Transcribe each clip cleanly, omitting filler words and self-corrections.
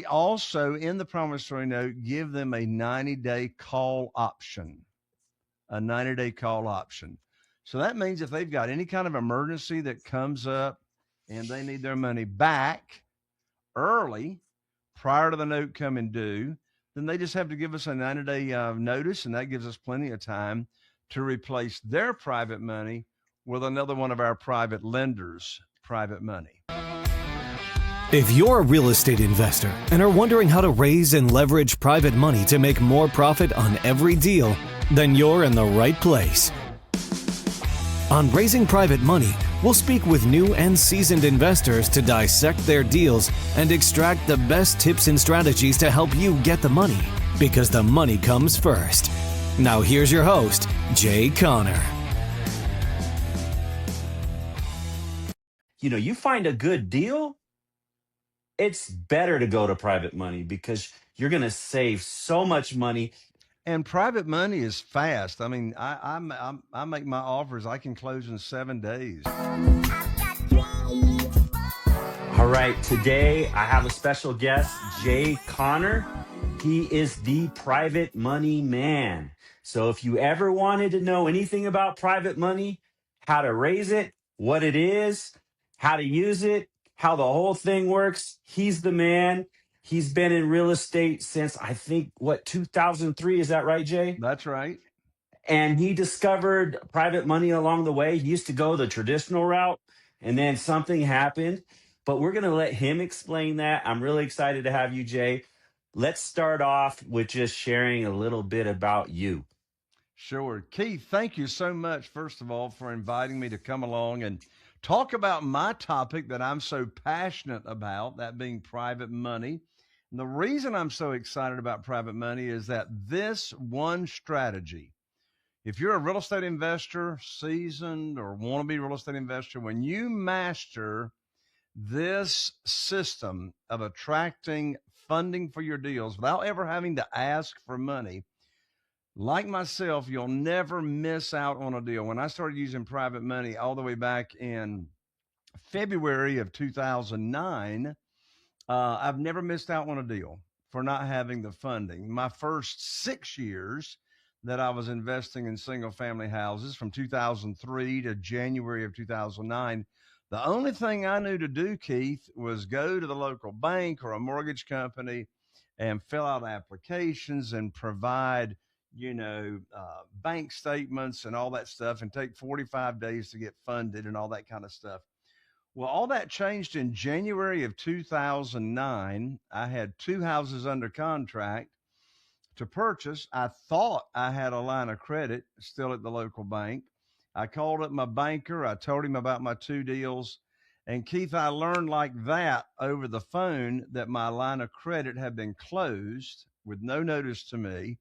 Also, in the promissory note, give them a 90-day call option. A 90-day call option. So that means if they've got any kind of emergency that comes up and they need their money back early prior to the note coming due, then they just have to give us a 90-day notice, and that gives us plenty of time to replace their private money with another one of our private lenders' private money. If you're a real estate investor and are wondering how to raise and leverage private money to make more profit on every deal, then you're in the right place. On Raising Private Money, we'll speak with new and seasoned investors to dissect their deals and extract the best tips and strategies to help you get the money, because the money comes first. Now here's your host, Jay Conner. You find a good deal, it's better to go to private money because you're going to save so much money. And private money is fast. I mean, I make my offers. I can close in 7 days. All right, today I have a special guest, Jay Conner. He is the private money man. So if you ever wanted to know anything about private money, how to raise it, what it is, how to use it, how the whole thing works, he's the man. He's been in real estate since, I think, 2003? Is that right, Jay? That's right. And he discovered private money along the way. He used to go the traditional route, and then something happened. But we're going to let him explain that. I'm really excited to have you, Jay. Let's start off with just sharing a little bit about you. Sure. Keith, thank you so much, first of all, for inviting me to come along and talk about my topic that I'm so passionate about, that being private money. And the reason I'm so excited about private money is that this one strategy, if you're a real estate investor, seasoned or want to be a real estate investor, when you master this system of attracting funding for your deals without ever having to ask for money, like myself, you'll never miss out on a deal. When I started using private money all the way back in February of 2009, I've never missed out on a deal for not having the funding. My first 6 years that I was investing in single family houses, from 2003 to January of 2009, the only thing I knew to do, Keith, was go to the local bank or a mortgage company and fill out applications and provide bank statements and all that stuff, and take 45 days to get funded and all that kind of stuff. Well, all that changed in January of 2009. I had 2 houses under contract to purchase. I thought I had a line of credit still at the local bank. I called up my banker. I told him about my 2 deals. And Keith, I learned like that over the phone that my line of credit had been closed with no notice to me.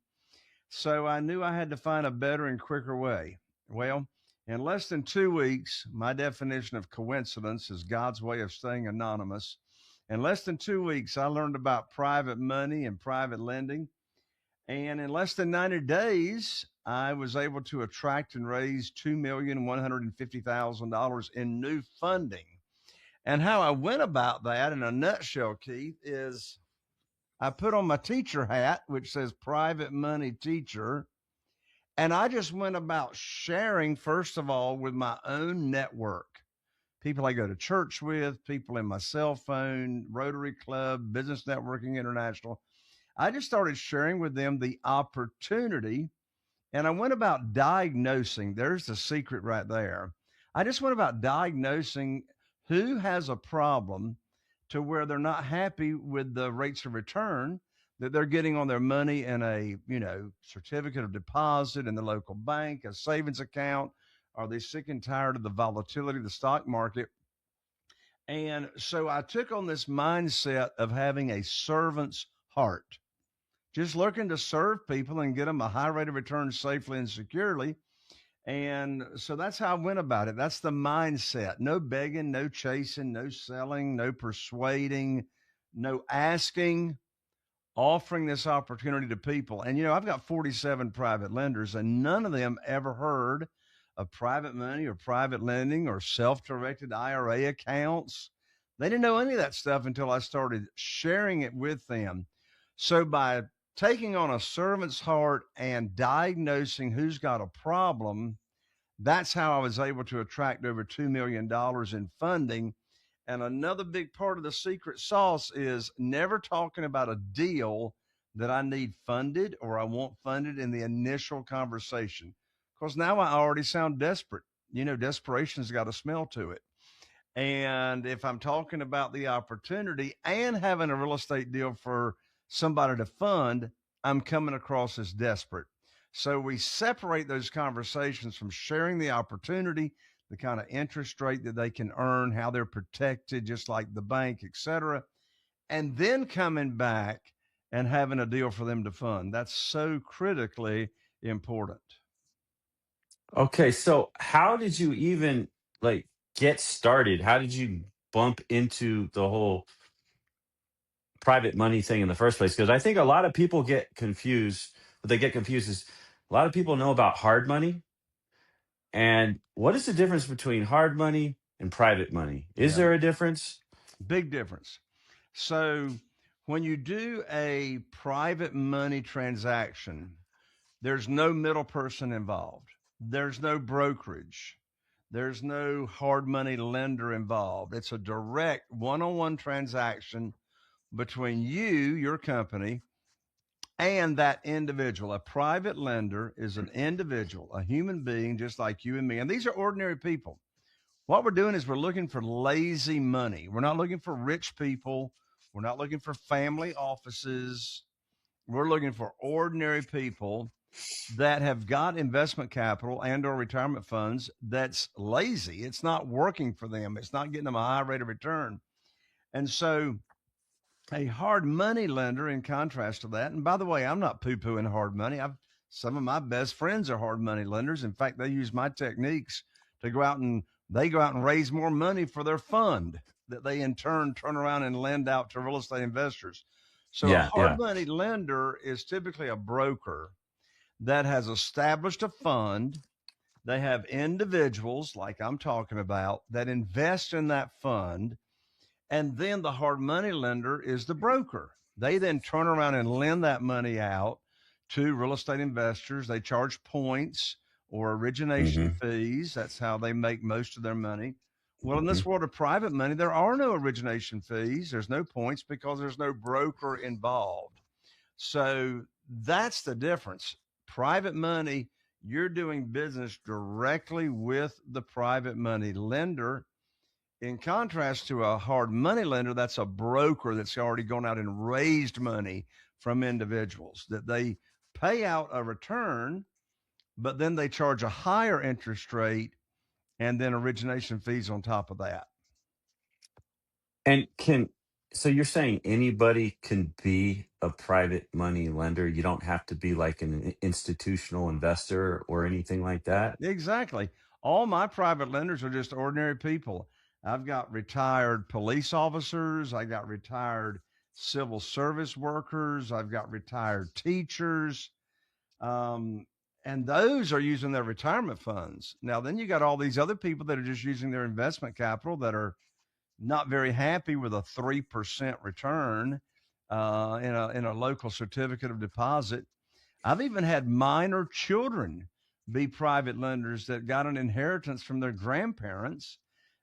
So I knew I had to find a better and quicker way. Well, in less than 2 weeks, my definition of coincidence is God's way of staying anonymous. In less than 2 weeks, I learned about private money and private lending. And in less than 90 days, I was able to attract and raise $2,150,000 in new funding. And how I went about that in a nutshell, Keith, is I put on my teacher hat, which says private money teacher. And I just went about sharing, first of all, with my own network, people I go to church with, people in my cell phone, Rotary Club, Business Networking International. I just started sharing with them the opportunity, and I went about diagnosing. There's the secret right there. I just went about diagnosing who has a problem to where they're not happy with the rates of return that they're getting on their money in a, certificate of deposit in the local bank, a savings account. Are they sick and tired of the volatility of the stock market? And so I took on this mindset of having a servant's heart, just looking to serve people and get them a high rate of return safely and securely. And so that's how I went about it. That's the mindset. No begging, no chasing, no selling, no persuading, no asking, offering this opportunity to people. And, I've got 47 private lenders, and none of them ever heard of private money or private lending or self-directed IRA accounts. They didn't know any of that stuff until I started sharing it with them. So by taking on a servant's heart and diagnosing who's got a problem, that's how I was able to attract over $2 million in funding. And another big part of the secret sauce is never talking about a deal that I need funded or I want funded in the initial conversation. Because now I already sound desperate. You know, desperation's got a smell to it. And if I'm talking about the opportunity and having a real estate deal for somebody to fund, I'm coming across as desperate. So we separate those conversations from sharing the opportunity, the kind of interest rate that they can earn, how they're protected, just like the bank, et cetera, and then coming back and having a deal for them to fund. That's so critically important. Okay, so how did you even like get started? How did you bump into the whole private money thing in the first place? Because I think a lot of people get confused. What they get confused is a lot of people know about hard money. And what is the difference between hard money and private money? Is Yeah, there a difference? big difference. So when you do a private money transaction, there's no middle person involved. There's no brokerage. There's no hard money lender involved. It's a direct one on one transaction between you, your company, and that individual. A private lender is an individual, a human being just like you and me. And these are ordinary people. What we're doing is we're looking for lazy money. We're not looking for rich people. We're not looking for family offices. We're looking for ordinary people that have got investment capital and or retirement funds that's lazy. It's not working for them. It's not getting them a high rate of return. And so a hard money lender, in contrast to that, and by the way, I'm not poo-pooing hard money. I've Some of my best friends are hard money lenders. In fact, they use my techniques to go out and raise more money for their fund that they in turn turn around and lend out to real estate investors. So a Yeah, hard yeah. money lender is typically a broker that has established a fund. They have individuals like I'm talking about that invest in that fund, and then the hard money lender is the broker. They then turn around and lend that money out to real estate investors. They charge points or origination Hmm. fees. That's how they make most of their money. Well, in Hmm. this world of private money, there are no origination fees. There's no points because there's no broker involved. So that's the difference. Private money, you're doing business directly with the private money lender, in contrast to a hard money lender. That's a broker that's already gone out and raised money from individuals that they pay out a return, but then they charge a higher interest rate and then origination fees on top of that. And so you're saying anybody can be a private money lender? You don't have to be like an institutional investor or anything like that? Exactly. All my private lenders are just ordinary people. I've got retired police officers, I got retired civil service workers, I've got retired teachers. Um, and those are using their retirement funds. Now, then you got all these other people that are just using their investment capital that are not very happy with a 3% return in a local certificate of deposit. I've even had minor children be private lenders that got an inheritance from their grandparents,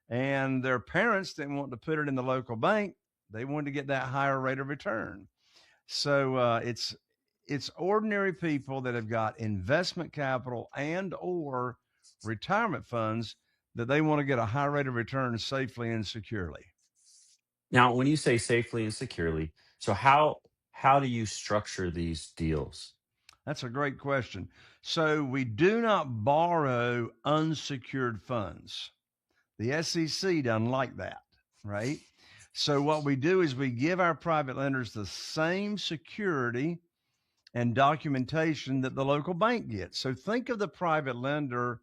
and their parents didn't want to put it in the local bank. They wanted to get that higher rate of return. So it's ordinary people that have got investment capital and or retirement funds that they want to get a high rate of return safely and securely. Now, when you say safely and securely, so how do you structure these deals? That's a great question. So we do not borrow unsecured funds. The SEC doesn't like that, right? So what we do is we give our private lenders the same security and documentation that the local bank gets. So think of the private lender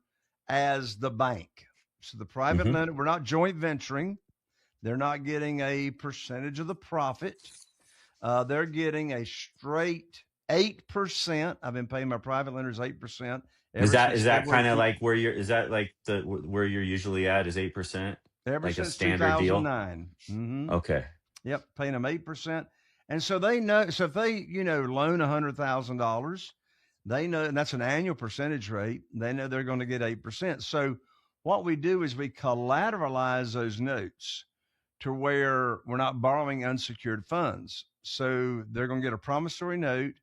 as the bank. So the private Hmm. lender, we're not joint venturing. They're not getting a percentage of the profit. They're getting a straight 8%. I've been paying my private lenders 8% Is ever that since is that February. kind of like where you're is that like the where you're usually at is 8%? Ever like a since standard deal? 2009. Okay. Yep, paying them 8%. And so they know, so if they, loan $100,000, they know, and that's an annual percentage rate, they know they're going to get 8%. So what we do is we collateralize those notes to where we're not borrowing unsecured funds. So they're going to get a promissory note.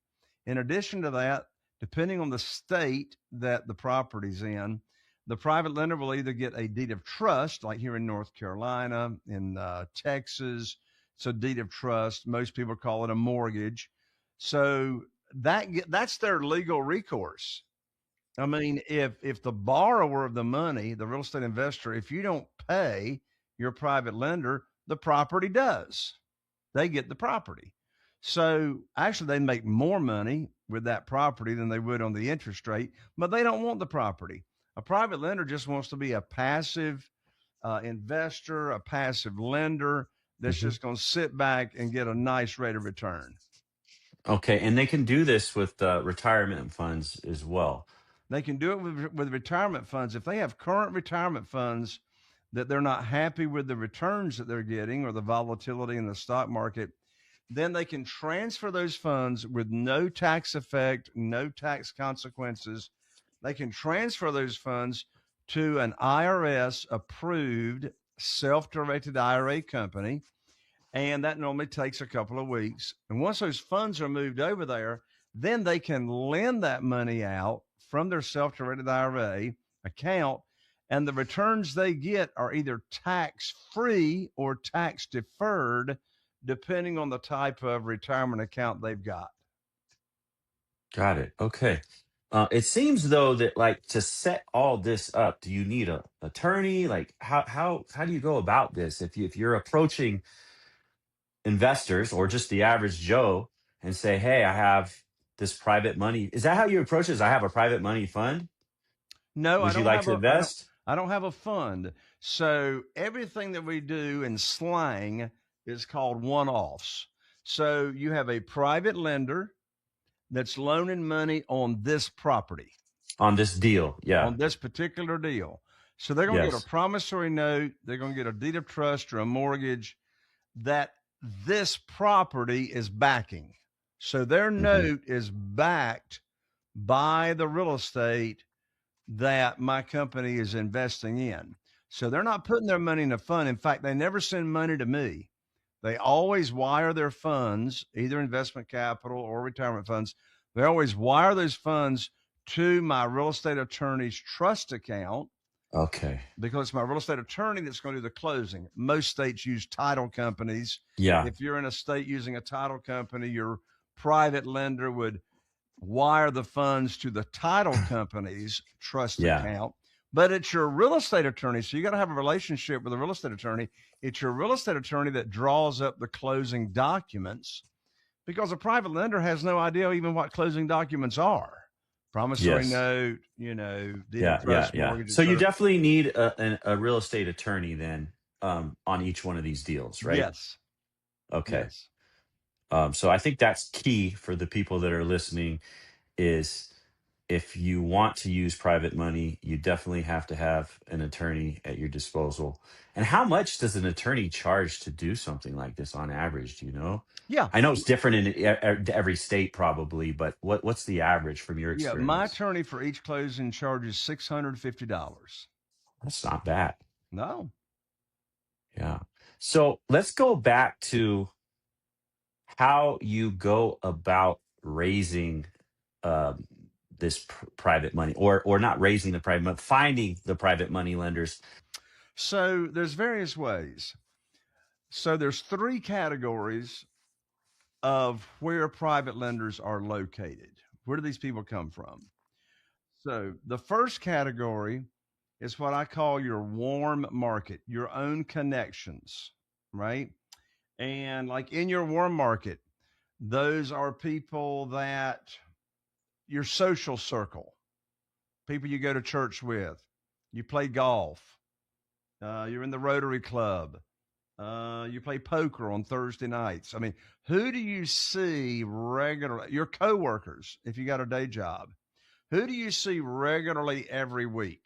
In addition to that, depending on the state that the property's in, the private lender will either get a deed of trust, like here in North Carolina, in Texas. It's a deed of trust. Most people call it a mortgage. So that's their legal recourse. I mean, if the borrower of the money, the real estate investor, if you don't pay your private lender, the property does. They get the property. So actually, they make more money with that property than they would on the interest rate, but they don't want the property. A private lender just wants to be a passive investor, a passive lender that's Hmm. just going to sit back and get a nice rate of return. Okay, and they can do this with retirement funds as well. They can do it with retirement funds. If they have current retirement funds that they're not happy with the returns that they're getting or the volatility in the stock market, then they can transfer those funds with no tax effect, no tax consequences. They can transfer those funds to an IRS approved self directed IRA company. And that normally takes a couple of weeks. And once those funds are moved over there, then they can lend that money out from their self directed IRA account. And the returns they get are either tax free or tax deferred, depending on the type of retirement account they've got. Got it. Okay. It seems though that like to set all this up, do you need a attorney? Like how do you go about this if you're approaching investors or just the average Joe and say, "Hey, I have this private money." Is that how you approach this? I have a private money fund. No, I Would you don't like have to a I don't invest? I don't have a fund. So everything that we do in slang is called one-offs. So you have a private lender that's loaning money on this property, On this deal? Yeah. on this particular deal. So they're going to get a Yes. promissory note, they're going to get a deed of trust or a mortgage that this property is backing. So their Hmm. note is backed by the real estate that my company is investing in. So they're not putting their money in a fund. In fact, they never send money to me. They always wire their funds, either investment capital or retirement funds. They always wire those funds to my real estate attorney's trust account Okay. because it's my real estate attorney that's going to do the closing. Most states use title companies. Yeah. If you're in a state using a title company, your private lender would wire the funds to the title company's trust Yeah. account, but it's your real estate attorney. So you got to have a relationship with a real estate attorney. It's your real estate attorney that draws up the closing documents because a private lender has no idea even what closing documents are. Promissory Yes. note, deed of Yeah. Yeah. trust, Yeah. mortgage, So you etc. definitely need a real estate attorney then on each one of these deals, right? Yes. Okay. Yes. So I think that's key for the people that are listening is if you want to use private money, you definitely have to have an attorney at your disposal. And how much does an attorney charge to do something like this on average? Do you know? Yeah. I know it's different in every state probably, but what's the average from your Yeah. My experience? attorney for each closing charges $650. That's not bad. No. Yeah. So let's go back to how you go about raising um, this private money, or not raising the private money, finding the private money lenders. So there's various ways. So there's three categories of where private lenders are located. Where do these people come from? So the first category is what I call your warm market, your own connections, right? And like in your warm market, those are people that your social circle, people you go to church with, you play golf, you're in the Rotary Club, you play poker on Thursday nights. I mean, who do you see regularly? Your coworkers, if you got a day job, who do you see regularly every week?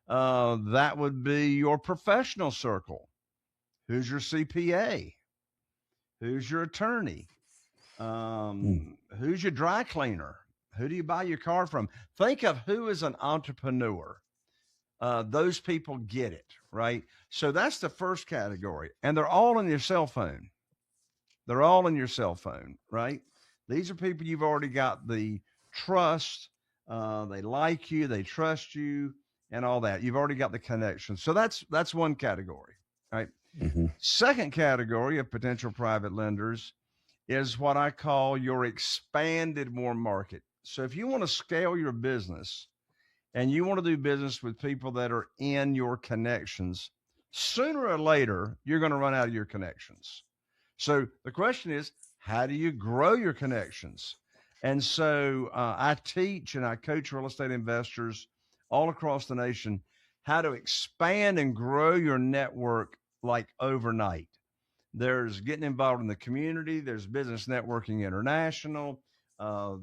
That would be your professional circle. Who's your CPA? Who's your attorney? Who's your dry cleaner? Who do you buy your car from? Think of who is an entrepreneur. Those people get it, right? So that's the first category. And they're all on your cell phone. They're all in your cell phone, right? These are people you've already got the trust. They like you, they trust you, and all that. You've already got the connection. So that's one category, right? Mm-hmm. Second category of potential private lenders is what I call your expanded warm market. So if you want to scale your business and you want to do business with people that are in your connections, sooner or later, you're going to run out of your connections. So the question is, how do you grow your connections? And so I teach and I coach real estate investors all across the nation how to expand and grow your network like overnight. There's getting involved in the community. There's Business Networking International.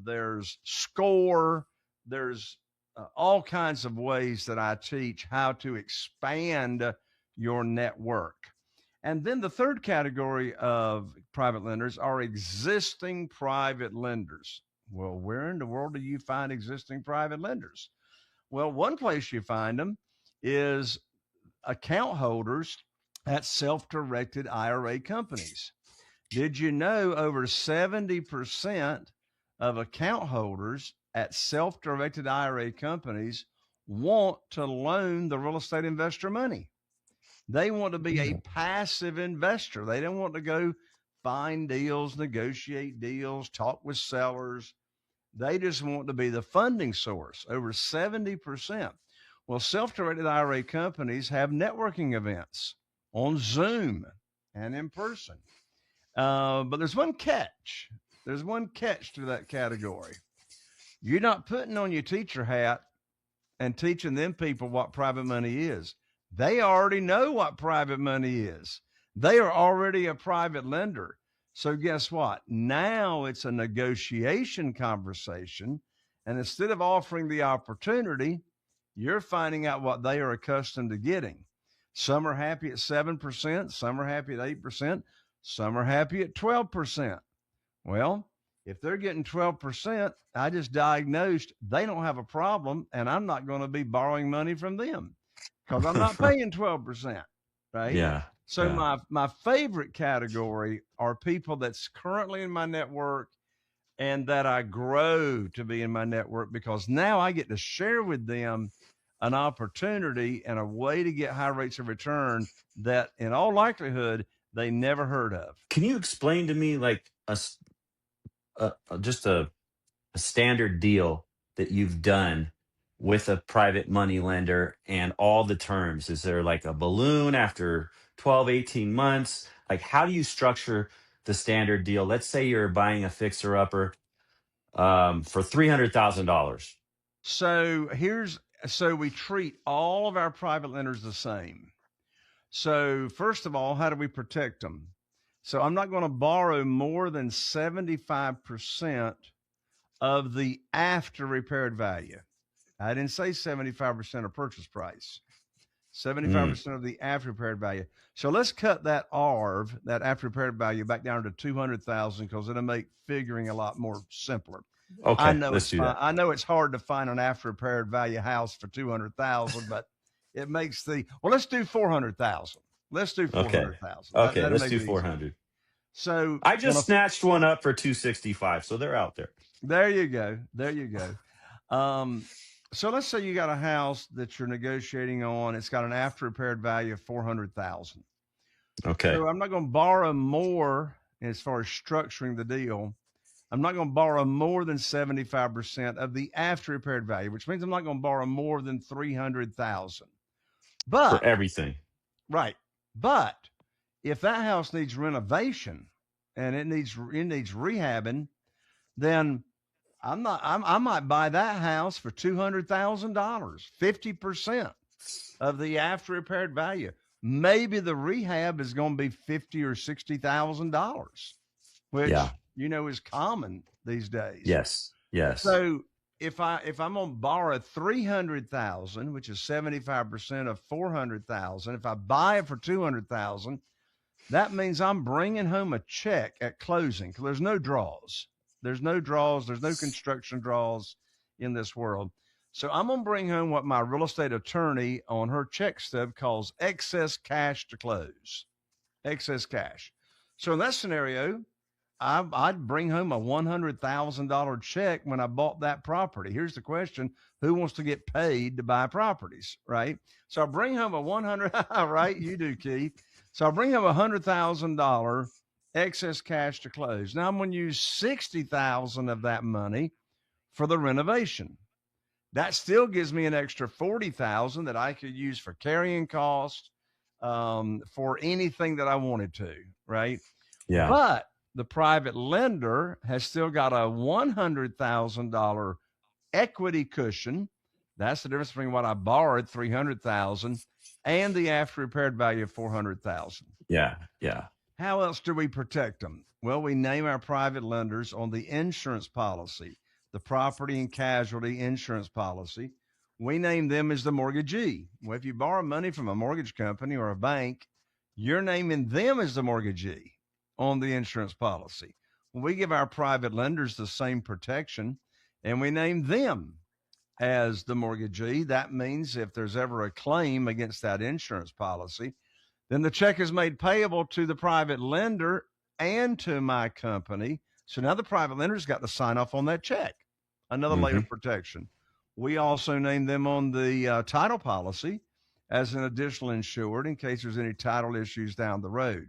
There's SCORE. There's all kinds of ways that I teach how to expand your network. And then the third category of private lenders are existing private lenders. Well, where in the world do you find existing private lenders? Well, one place you find them is account holders at self-directed IRA companies. Did you know over 70% of account holders at self-directed IRA companies want to loan the real estate investor money? They want to be a passive investor. They don't want to go find deals, negotiate deals, talk with sellers. They just want to be the funding source, over 70%. Well, self-directed IRA companies have networking events on Zoom and in person. But there's one catch. There's one catch to that category. You're not putting on your teacher hat and teaching them people what private money is. They already know what private money is. They are already a private lender. So guess what? Now it's a negotiation conversation. And instead of offering the opportunity, you're finding out what they are accustomed to getting. Some are happy at 7%. Some are happy at 8%. Some are happy at 12%. Well, if they're getting 12%, I just diagnosed they don't have a problem, and I'm not going to be borrowing money from them because I'm not paying 12%, right? Yeah. So my favorite category are people that's currently in my network and that I grow to be in my network, because now I get to share with them an opportunity and a way to get high rates of return that in all likelihood they never heard of. Can you explain to me like just a standard deal that you've done with a private money lender and all the terms? Is there like a balloon after 12, 18 months? Like, how do you structure the standard deal? Let's say you're buying a fixer upper for $300,000. So we treat all of our private lenders the same. So first of all, how do we protect them? So I'm not going to borrow more than 75% of the after repaired value. I didn't say 75% of purchase price, 75% of the after repaired value. So let's cut that ARV, that after repaired value, back down to 200,000 because it'll make figuring a lot more simpler. Okay, I know let's do that. I know it's hard to find an after repaired value house for 200,000, but it makes let's do 400,000. Let's do 400,000. Okay, let's do 400. So I just snatched one up for 265, so they're out there. There you go. There you go. So let's say you got a house that you're negotiating on. It's got an after repaired value of 400,000. Okay. So I'm not going to borrow more as far as structuring the deal. I'm not going to borrow more than 75% of the after repaired value, which means I'm not going to borrow more than 300,000. But for everything. Right. But if that house needs renovation and it needs rehabbing, then I might buy that house for $200,000, 50% of the after repaired value. Maybe the rehab is going to be $50,000 or $60,000, which is common these days. Yes. So if I'm gonna borrow 300,000, which is 75% of 400,000, if I buy it for 200,000, that means I'm bringing home a check at closing because there's no draws. There's no draws. There's no construction draws in this world. So I'm going to bring home what my real estate attorney on her check stub calls excess cash to close. Excess cash. So in that scenario, I'd bring home a $100,000 check when I bought that property. Here's the question: who wants to get paid to buy properties, right? So I bring home a 100, right? You do, Keith. So I bring home $100,000 excess cash to close. Now I'm going to use 60,000 of that money for the renovation. That still gives me an extra 40,000 that I could use for carrying costs, for anything that I wanted to, right? Yeah. But the private lender has still got a $100,000 equity cushion. That's the difference between what I borrowed, 300,000, and the after repaired value of 400,000. Yeah. Yeah. How else do we protect them? Well, we name our private lenders on the insurance policy, the property and casualty insurance policy. We name them as the mortgagee. Well, if you borrow money from a mortgage company or a bank, you're naming them as the mortgagee on the insurance policy. We give our private lenders the same protection, and we name them as the mortgagee. That means if there's ever a claim against that insurance policy, then the check is made payable to the private lender and to my company. So now the private lender's got to sign off on that check. Another layer of protection. We also name them on the title policy as an additional insured in case there's any title issues down the road.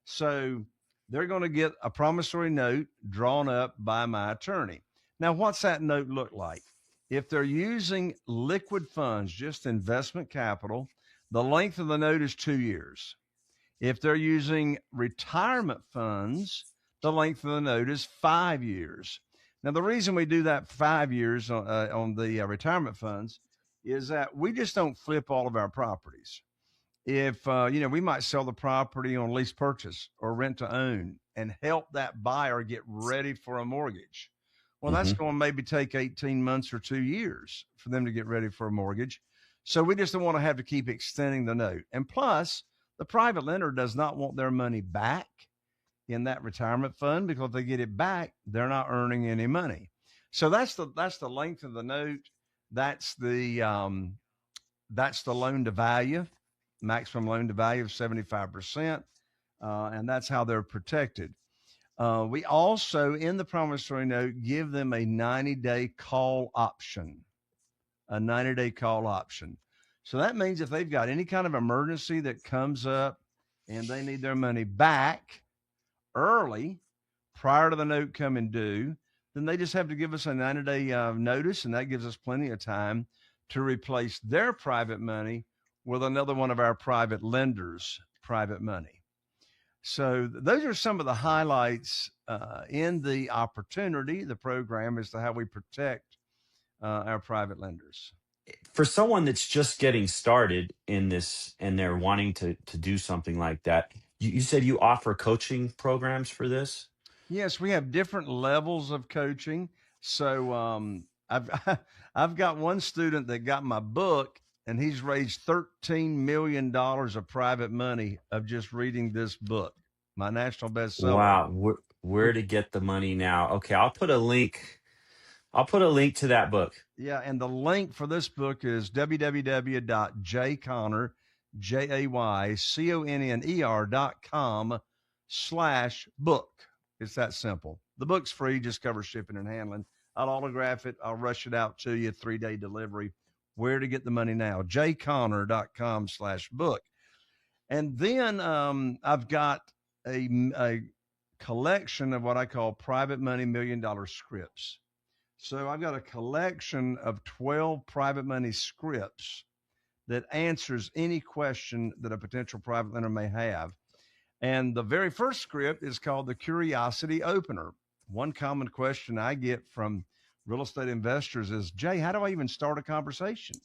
So they're going to get a promissory note drawn up by my attorney. Now, what's that note look like? If they're using liquid funds, just investment capital, the length of the note is 2 years. If they're using retirement funds, the length of the note is 5 years. Now, the reason we do that 5 years on the retirement funds is that we just don't flip all of our properties. If, we might sell the property on lease purchase or rent to own and help that buyer get ready for a mortgage. Well, that's going to maybe take 18 months or 2 years for them to get ready for a mortgage. So we just don't want to have to keep extending the note. And plus, the private lender does not want their money back in that retirement fund, because if they get it back, they're not earning any money. So that's the length of the note. That's the loan to value, maximum loan to value of 75%. And that's how they're protected. We also, in the promissory note, give them a 90-day call option, So that means if they've got any kind of emergency that comes up and they need their money back early, prior to the note coming due, then they just have to give us a 90-day notice, and that gives us plenty of time to replace their private money with another one of our private lenders' private money. So those are some of the highlights in the opportunity, the program, as to how we protect our private lenders. For someone that's just getting started in this and they're wanting to do something like that, you said you offer coaching programs for this? Yes, we have different levels of coaching. So I've got one student that got my book, and he's raised $13 million of private money of just reading this book, my national bestseller. Wow. Where to get the money now? Okay, I'll put a link to that book. Yeah, and the link for this book is www.jayconner.com/book. It's that simple. The book's free, just covers shipping and handling. I'll autograph it. I'll rush it out to you, 3-day delivery. Where to get the money now? jayconner.com/book. And then I've got a collection of what I call private money $1 million scripts. So I've got a collection of 12 private money scripts that answers any question that a potential private lender may have. And the very first script is called the Curiosity Opener. One common question I get from real estate investors is, Jay, how do I even start a conversation?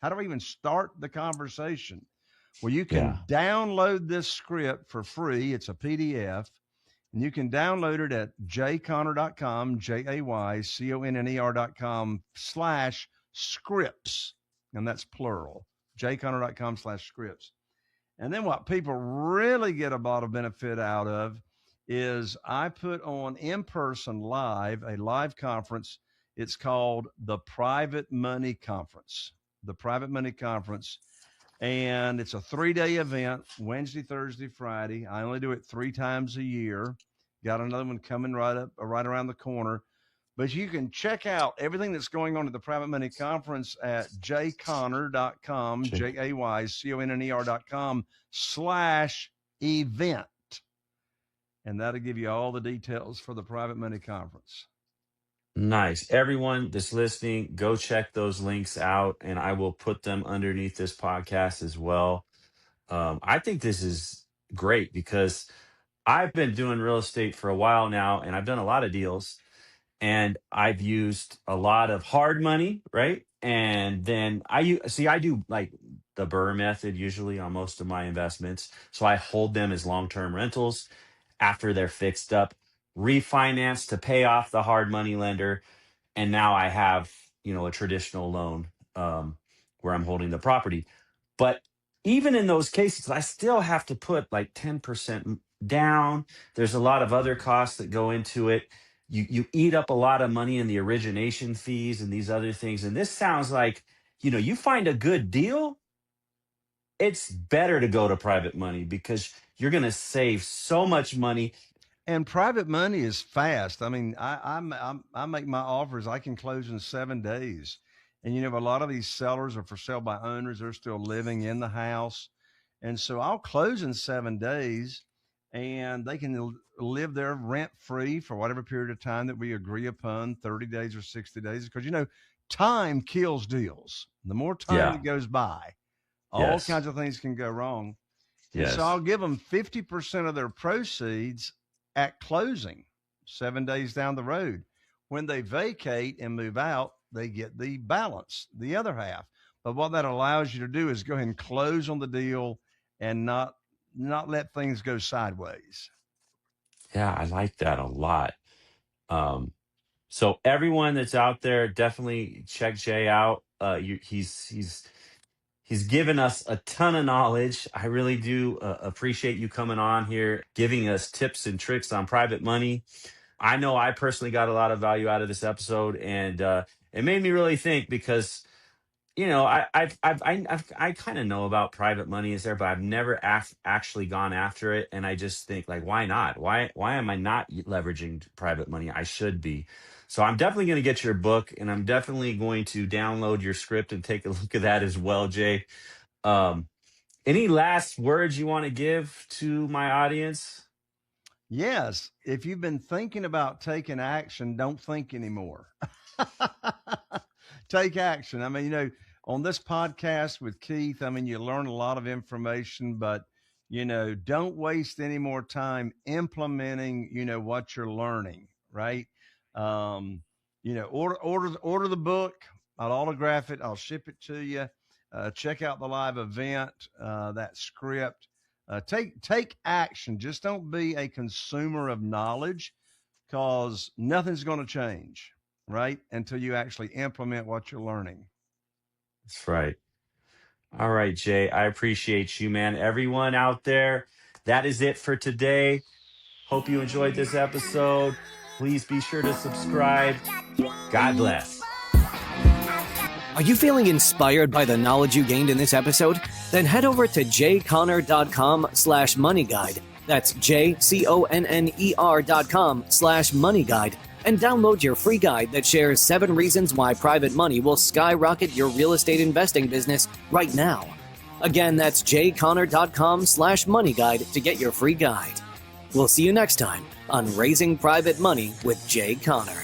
How do I even start the conversation? Well, you can download this script for free. It's a PDF, And you can download it at jayconner.com, jayconner.com/scripts. And that's plural, jayconner.com/scripts. And then what people really get a lot of benefit out of is I put on in-person live, a live conference. It's called the Private Money Conference. The Private Money Conference. And it's a 3-day event, Wednesday, Thursday, Friday. I only do it 3 times a year. Got another one coming right around the corner. But you can check out everything that's going on at the Private Money Conference at jayconner.com, jayconner.com/event. And that'll give you all the details for the Private Money Conference. Nice. Everyone that's listening, go check those links out, and I will put them underneath this podcast as well. I think this is great because I've been doing real estate for a while now, and I've done a lot of deals, and I've used a lot of hard money, right? And then I do like the Burr method usually on most of my investments. So I hold them as long-term rentals after they're fixed up, refinance to pay off the hard money lender, and now I have, a traditional loan where I'm holding the property. But even in those cases, I still have to put like 10% down. There's a lot of other costs that go into it. You eat up a lot of money in the origination fees and these other things. And this sounds like, you find a good deal, it's better to go to private money because you're going to save so much money. And private money is fast. I mean, I make my offers. I can close in 7 days. And, a lot of these sellers are for sale by owners. They're still living in the house. And so I'll close in 7 days and they can live there rent free for whatever period of time that we agree upon, 30 days or 60 days. Because, time kills deals. The more time that goes by, all kinds of things can go wrong. And so I'll give them 50% of their proceeds at closing 7 days down the road. When they vacate and move out, they get the balance, the other half. But what that allows you to do is go ahead and close on the deal and not let things go sideways. Yeah, I like that a lot. So everyone that's out there, definitely check Jay out. He's given us a ton of knowledge. I really do appreciate you coming on here, giving us tips and tricks on private money. I know I personally got a lot of value out of this episode, and it made me really think because, I kind of know about private money is there, but I've never actually gone after it. And I just think like, why not? Why am I not leveraging private money? I should be. So I'm definitely going to get your book, and I'm definitely going to download your script and take a look at that as well, Jay. Any last words you want to give to my audience? Yes. If you've been thinking about taking action, don't think anymore. Take action. I mean, on this podcast with Keith, I mean, you learn a lot of information, but, don't waste any more time implementing, what you're learning, right? Order the book. I'll autograph it. I'll ship it to you. Check out the live event, that script. Take action. Just don't be a consumer of knowledge, because nothing's going to change, right, until you actually implement what you're learning. That's right. All right, Jay, I appreciate you, man. Everyone out there, that is it for today. Hope you enjoyed this episode. Please be sure to subscribe. God bless. Are you feeling inspired by the knowledge you gained in this episode? Then head over to jayconner.com/moneyguide. That's jayconner.com/moneyguide and download your free guide that shares 7 reasons why private money will skyrocket your real estate investing business right now. Again, that's jayconner.com/moneyguide to get your free guide. We'll see you next time on Raising Private Money with Jay Conner.